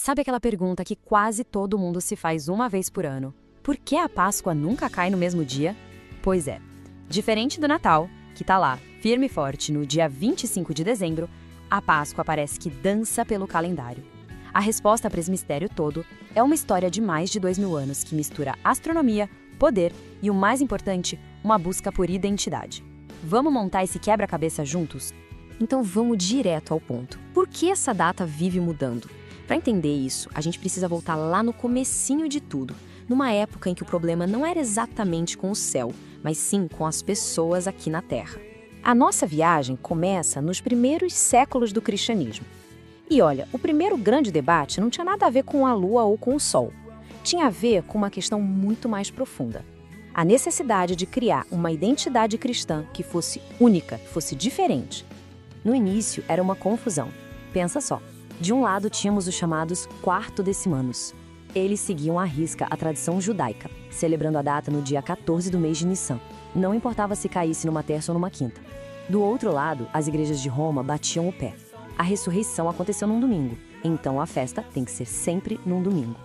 Sabe aquela pergunta que quase todo mundo se faz uma vez por ano? Por que a Páscoa nunca cai no mesmo dia? Pois é, diferente do Natal, que tá lá, firme e forte, no dia 25 de dezembro, a Páscoa parece que dança pelo calendário. A resposta para esse mistério todo é uma história de mais de 2000 anos que mistura astronomia, poder e, o mais importante, uma busca por identidade. Vamos montar esse quebra-cabeça juntos? Então vamos direto ao ponto. Por que essa data vive mudando? Para entender isso, a gente precisa voltar lá no comecinho de tudo, numa época em que o problema não era exatamente com o céu, mas sim com as pessoas aqui na Terra. A nossa viagem começa nos primeiros séculos do cristianismo. E olha, o primeiro grande debate não tinha nada a ver com a Lua ou com o Sol. Tinha a ver com uma questão muito mais profunda. A necessidade de criar uma identidade cristã que fosse única, fosse diferente. No início, era uma confusão. Pensa só. De um lado, tínhamos os chamados quartodecimanos. Eles seguiam à risca a tradição judaica, celebrando a data no dia 14 do mês de Nissan. Não importava se caísse numa terça ou numa quinta. Do outro lado, as igrejas de Roma batiam o pé. A ressurreição aconteceu num domingo, então a festa tem que ser sempre num domingo.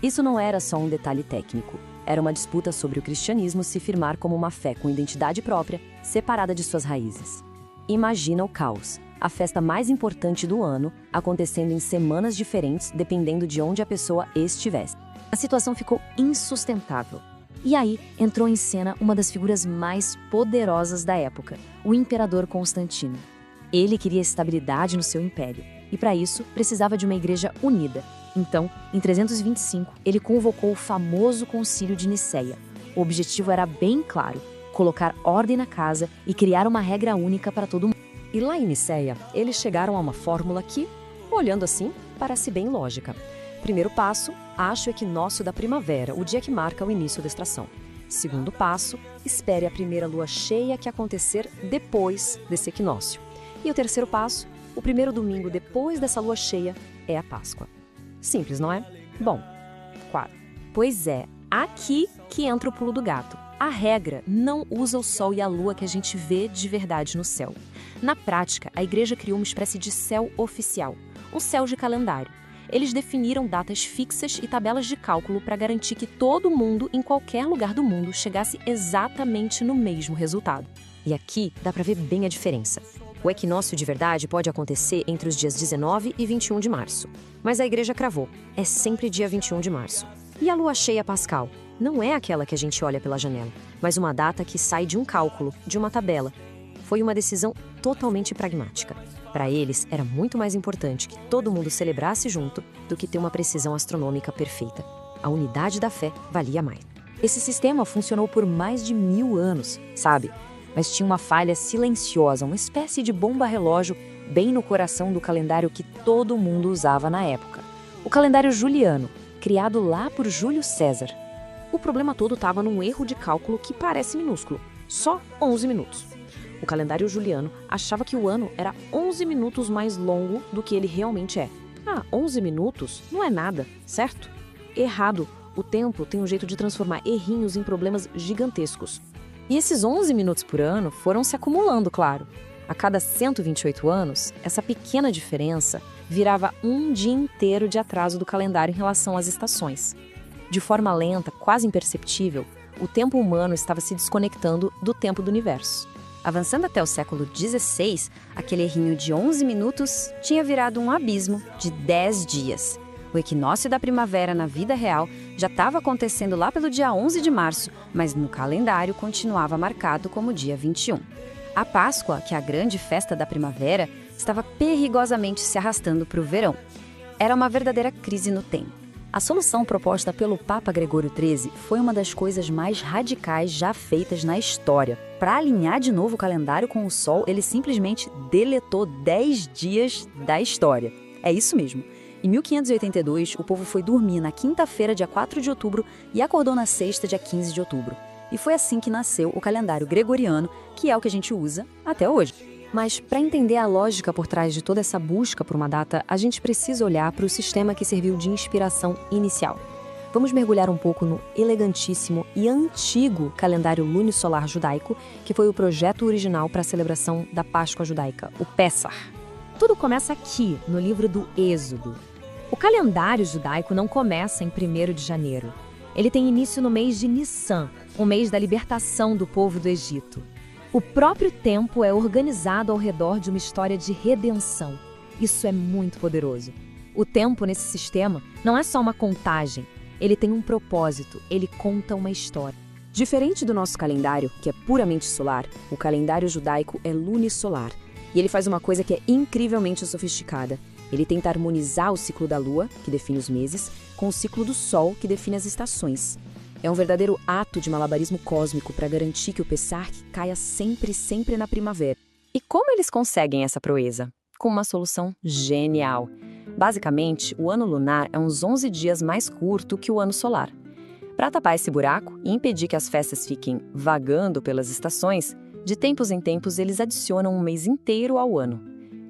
Isso não era só um detalhe técnico. Era uma disputa sobre o cristianismo se firmar como uma fé com identidade própria, separada de suas raízes. Imagina o caos. A festa mais importante do ano, acontecendo em semanas diferentes, dependendo de onde a pessoa estivesse. A situação ficou insustentável. E aí entrou em cena uma das figuras mais poderosas da época, o imperador Constantino. Ele queria estabilidade no seu império, e para isso precisava de uma igreja unida. Então, em 325, ele convocou o famoso Concílio de Nicéia. O objetivo era bem claro: colocar ordem na casa e criar uma regra única para todo mundo. E lá em Nicéia, eles chegaram a uma fórmula que, olhando assim, parece bem lógica. Primeiro passo, ache o equinócio da primavera, o dia que marca o início da estação. Segundo passo, espere a primeira lua cheia que acontecer depois desse equinócio. E o terceiro passo, o primeiro domingo depois dessa lua cheia, é a Páscoa. Simples, não é? Bom, claro. Pois é, aqui que entra o pulo do gato. A regra não usa o sol e a lua que a gente vê de verdade no céu. Na prática, a igreja criou uma espécie de céu oficial, um céu de calendário. Eles definiram datas fixas e tabelas de cálculo para garantir que todo mundo, em qualquer lugar do mundo, chegasse exatamente no mesmo resultado. E aqui dá para ver bem a diferença. O equinócio de verdade pode acontecer entre os dias 19 e 21 de março. Mas a igreja cravou, é sempre dia 21 de março. E a lua cheia pascal? Não é aquela que a gente olha pela janela, mas uma data que sai de um cálculo, de uma tabela. Foi uma decisão totalmente pragmática. Para eles, era muito mais importante que todo mundo celebrasse junto do que ter uma precisão astronômica perfeita. A unidade da fé valia mais. Esse sistema funcionou por mais de 1000 anos, sabe? Mas tinha uma falha silenciosa, uma espécie de bomba-relógio bem no coração do calendário que todo mundo usava na época. O calendário juliano, criado lá por Júlio César. O problema todo estava num erro de cálculo que parece minúsculo, só 11 minutos. O calendário juliano achava que o ano era 11 minutos mais longo do que ele realmente é. 11 minutos não é nada, certo? Errado. O tempo tem um jeito de transformar errinhos em problemas gigantescos. E esses 11 minutos por ano foram se acumulando, claro. A cada 128 anos, essa pequena diferença virava um dia inteiro de atraso do calendário em relação às estações. De forma lenta, quase imperceptível, o tempo humano estava se desconectando do tempo do universo. Avançando até o século XVI, aquele errinho de 11 minutos tinha virado um abismo de 10 dias. O equinócio da primavera na vida real já estava acontecendo lá pelo dia 11 de março, mas no calendário continuava marcado como dia 21. A Páscoa, que é a grande festa da primavera, estava perigosamente se arrastando para o verão. Era uma verdadeira crise no tempo. A solução proposta pelo Papa Gregório XIII foi uma das coisas mais radicais já feitas na história. Para alinhar de novo o calendário com o Sol, ele simplesmente deletou 10 dias da história. É isso mesmo. Em 1582, o povo foi dormir na quinta-feira, dia 4 de outubro, e acordou na sexta, dia 15 de outubro. E foi assim que nasceu o calendário gregoriano, que é o que a gente usa até hoje. Mas, para entender a lógica por trás de toda essa busca por uma data, a gente precisa olhar para o sistema que serviu de inspiração inicial. Vamos mergulhar um pouco no elegantíssimo e antigo calendário lunisolar judaico, que foi o projeto original para a celebração da Páscoa judaica, o Pessah. Tudo começa aqui, no livro do Êxodo. O calendário judaico não começa em 1º de janeiro. Ele tem início no mês de Nissan, o mês da libertação do povo do Egito. O próprio tempo é organizado ao redor de uma história de redenção. Isso é muito poderoso. O tempo nesse sistema não é só uma contagem, ele tem um propósito, ele conta uma história. Diferente do nosso calendário, que é puramente solar, o calendário judaico é lunisolar. E ele faz uma coisa que é incrivelmente sofisticada. Ele tenta harmonizar o ciclo da lua, que define os meses, com o ciclo do sol, que define as estações. É um verdadeiro ato de malabarismo cósmico para garantir que o Pessach caia sempre na primavera. E como eles conseguem essa proeza? Com uma solução genial. Basicamente, o ano lunar é uns 11 dias mais curto que o ano solar. Para tapar esse buraco e impedir que as festas fiquem vagando pelas estações, de tempos em tempos eles adicionam um mês inteiro ao ano.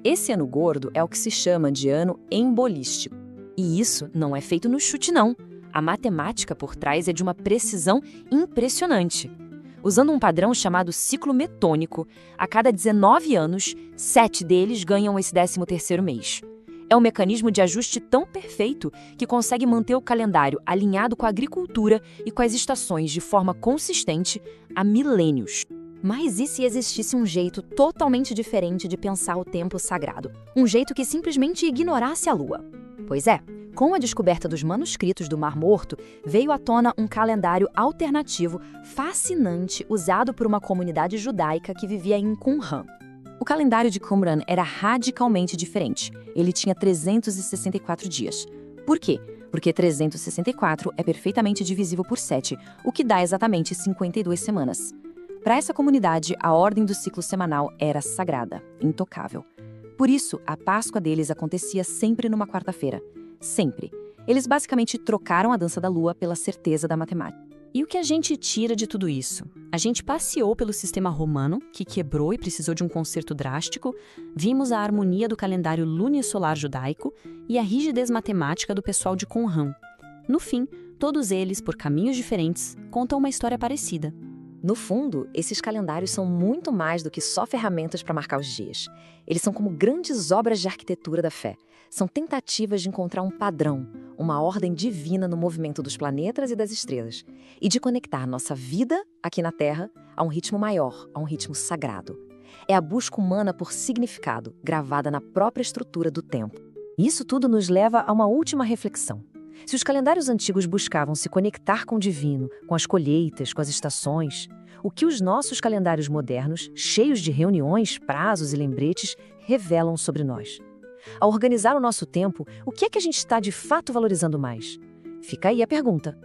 Esse ano gordo é o que se chama de ano embolístico. E isso não é feito no chute, não. A matemática por trás é de uma precisão impressionante. Usando um padrão chamado ciclo metônico, a cada 19 anos, 7 deles ganham esse 13º mês. É um mecanismo de ajuste tão perfeito que consegue manter o calendário alinhado com a agricultura e com as estações de forma consistente há milênios. Mas e se existisse um jeito totalmente diferente de pensar o tempo sagrado? Um jeito que simplesmente ignorasse a lua? Pois é, com a descoberta dos manuscritos do Mar Morto, veio à tona um calendário alternativo fascinante usado por uma comunidade judaica que vivia em Qumran. O calendário de Qumran era radicalmente diferente. Ele tinha 364 dias. Por quê? Porque 364 é perfeitamente divisível por 7, o que dá exatamente 52 semanas. Para essa comunidade, a ordem do ciclo semanal era sagrada, intocável. Por isso, a Páscoa deles acontecia sempre numa quarta-feira. Sempre. Eles basicamente trocaram a dança da lua pela certeza da matemática. E o que a gente tira de tudo isso? A gente passeou pelo sistema romano, que quebrou e precisou de um conserto drástico, vimos a harmonia do calendário lunisolar judaico e a rigidez matemática do pessoal de Qumran. No fim, todos eles, por caminhos diferentes, contam uma história parecida. No fundo, esses calendários são muito mais do que só ferramentas para marcar os dias. Eles são como grandes obras de arquitetura da fé. São tentativas de encontrar um padrão, uma ordem divina no movimento dos planetas e das estrelas, e de conectar nossa vida, aqui na Terra, a um ritmo maior, a um ritmo sagrado. É a busca humana por significado, gravada na própria estrutura do tempo. Isso tudo nos leva a uma última reflexão. Se os calendários antigos buscavam se conectar com o divino, com as colheitas, com as estações, o que os nossos calendários modernos, cheios de reuniões, prazos e lembretes, revelam sobre nós? Ao organizar o nosso tempo, o que é que a gente está de fato valorizando mais? Fica aí a pergunta.